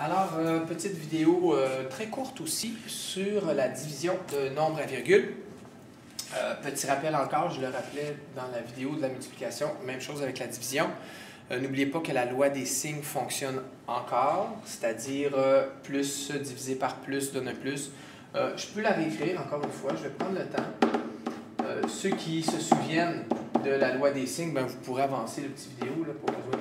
Alors, petite vidéo très courte aussi sur la division de nombres à virgule. Petit rappel encore, je le rappelais dans la vidéo de la multiplication, même chose avec la division. N'oubliez pas que la loi des signes fonctionne encore, c'est-à-dire plus divisé par plus donne un plus. Je peux la réécrire encore une fois, je vais prendre le temps. Ceux qui se souviennent de la loi des signes, ben, vous pourrez avancer le petit vidéo, là, pas besoin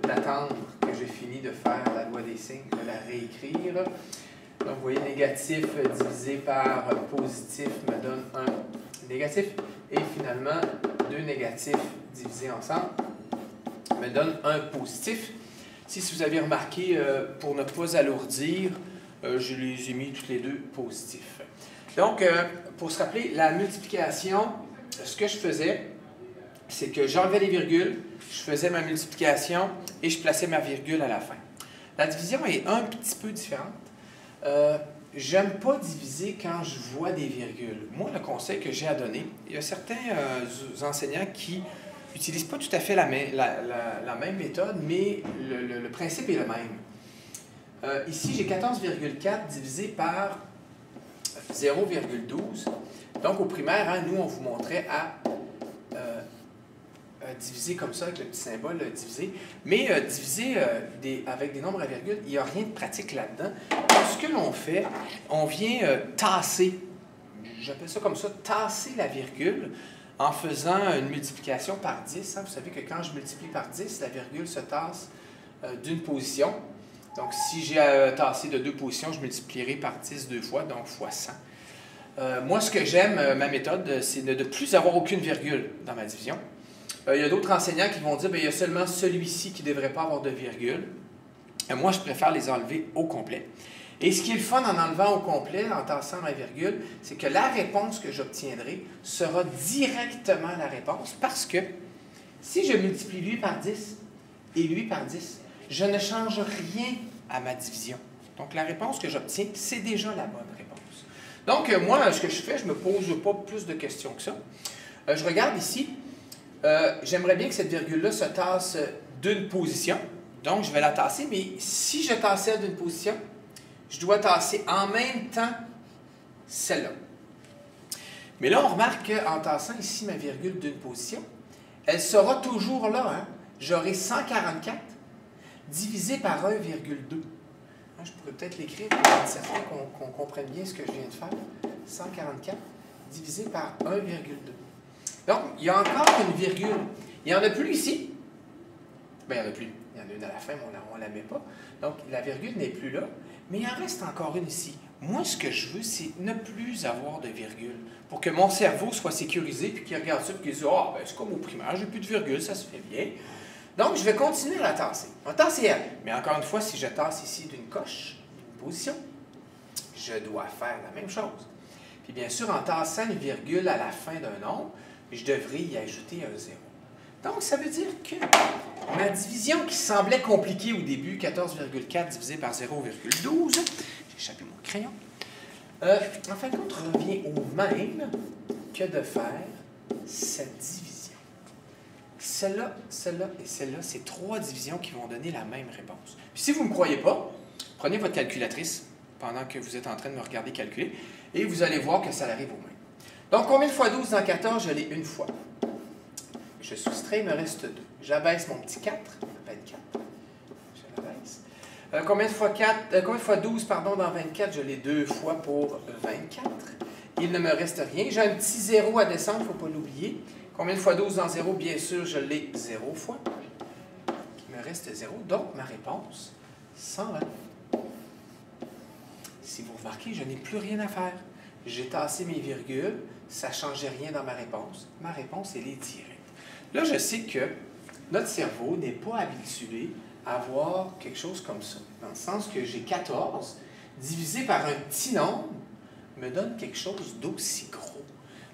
d'attendre que j'ai fini de faire la loi des signes, de la réécrire. Donc, vous voyez, négatif divisé par positif me donne un négatif. Et finalement, deux négatifs divisés ensemble me donne un positif. Si vous avez remarqué, pour ne pas alourdir, je les ai mis tous les deux positifs. Donc, pour se rappeler, la multiplication, ce que je faisais, c'est que j'enlevais les virgules, je faisais ma multiplication et je plaçais ma virgule à la fin. La division est un petit peu différente. J'aime pas diviser quand je vois des virgules. Moi, le conseil que j'ai à donner, il y a certains enseignants qui n'utilisent pas tout à fait la même méthode, mais le principe est le même. Ici, j'ai 14,4 divisé par 0,12. Donc, au primaire, hein, nous, on vous montrait à diviser comme ça, avec le petit symbole diviser. Mais diviser avec des nombres à virgule, il n'y a rien de pratique là-dedans. Ce que l'on fait, on vient tasser, j'appelle ça comme ça, tasser la virgule en faisant une multiplication par 10. Hein. Vous savez que quand je multiplie par 10, la virgule se tasse d'une position. Donc, si j'ai tassé de deux positions, je multiplierai par 10 deux fois, donc fois 100. Moi, ce que j'aime, ma méthode, c'est de ne plus avoir aucune virgule dans ma division. Il y a d'autres enseignants qui vont dire qu'il y a seulement celui-ci qui ne devrait pas avoir de virgule. Moi, je préfère les enlever au complet. Et ce qui est le fun en enlevant au complet, en tassant ma virgule, c'est que la réponse que j'obtiendrai sera directement la réponse parce que si je multiplie lui par 10 et lui par 10, je ne change rien à ma division. Donc, la réponse que j'obtiens, c'est déjà la bonne réponse. Donc, moi, ce que je fais, je ne me pose pas plus de questions que ça. Je regarde ici. J'aimerais bien que cette virgule-là se tasse d'une position. Donc, je vais la tasser, mais si je tasse celle d'une position, je dois tasser en même temps celle-là. Mais là, on remarque qu'en tassant ici ma virgule d'une position, elle sera toujours là. Hein? J'aurai 144 divisé par 1,2. Je pourrais peut-être l'écrire pour être certain qu'on comprenne bien ce que je viens de faire. 144 divisé par 1,2. Donc, il y a encore une virgule. Il n'y en a plus ici. Bien, il n'y en a plus. Il y en a une à la fin, mais on ne la met pas. Donc, la virgule n'est plus là. Mais il en reste encore une ici. Moi, ce que je veux, c'est ne plus avoir de virgule. Pour que mon cerveau soit sécurisé, puis qu'il regarde ça, puis qu'il dise « Ah, ben, c'est comme au primaire, j'ai plus de virgule, ça se fait bien. » Donc, je vais continuer à la tasser. On va tasser elle. Mais encore une fois, si je tasse ici d'une coche, d'une position, je dois faire la même chose. Puis bien sûr, en tassant une virgule à la fin d'un nombre, je devrais y ajouter un 0. Donc, ça veut dire que ma division qui semblait compliquée au début, 14,4 divisé par 0,12, j'ai échappé mon crayon, en fin de compte, revient au même que de faire cette division. Celle-là, celle-là et celle-là, c'est trois divisions qui vont donner la même réponse. Puis si vous ne me croyez pas, prenez votre calculatrice pendant que vous êtes en train de me regarder calculer et vous allez voir que ça arrive au même. Donc, combien de fois 12 dans 14? Je l'ai une fois. Je soustrais, il me reste 2. J'abaisse mon petit 4, 24. Je l'abaisse. Combien de fois 12 pardon, dans 24? Je l'ai deux fois pour 24. Il ne me reste rien. J'ai un petit 0 à descendre, il ne faut pas l'oublier. Combien de fois 12 dans 0? Bien sûr, je l'ai 0 fois. Il me reste 0. Donc, ma réponse, 120. Si vous remarquez, je n'ai plus rien à faire. J'ai tassé mes virgules, ça ne changeait rien dans ma réponse. Ma réponse, elle est directe. Là, je sais que notre cerveau n'est pas habitué à voir quelque chose comme ça. Dans le sens que j'ai 14 divisé par un petit nombre me donne quelque chose d'aussi gros.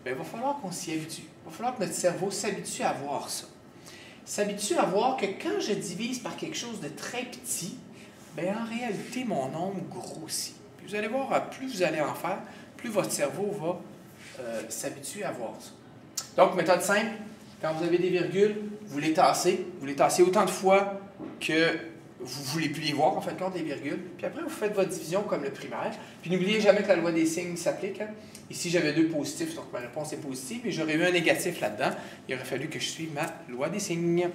Bien, il va falloir qu'on s'y habitue. Il va falloir que notre cerveau s'habitue à voir ça. S'habitue à voir que quand je divise par quelque chose de très petit, bien, en réalité, mon nombre grossit. Puis vous allez voir, plus vous allez en faire, plus votre cerveau va s'habituer à voir ça. Donc, méthode simple, quand vous avez des virgules, vous les tassez autant de fois que vous ne voulez plus les voir, en fin de compte, les virgules. Puis après, vous faites votre division comme le primaire. Puis n'oubliez jamais que la loi des signes s'applique. Hein. Ici, j'avais 2 positifs, donc ma réponse est positive. Et j'aurais eu un négatif là-dedans. Il aurait fallu que je suive ma loi des signes.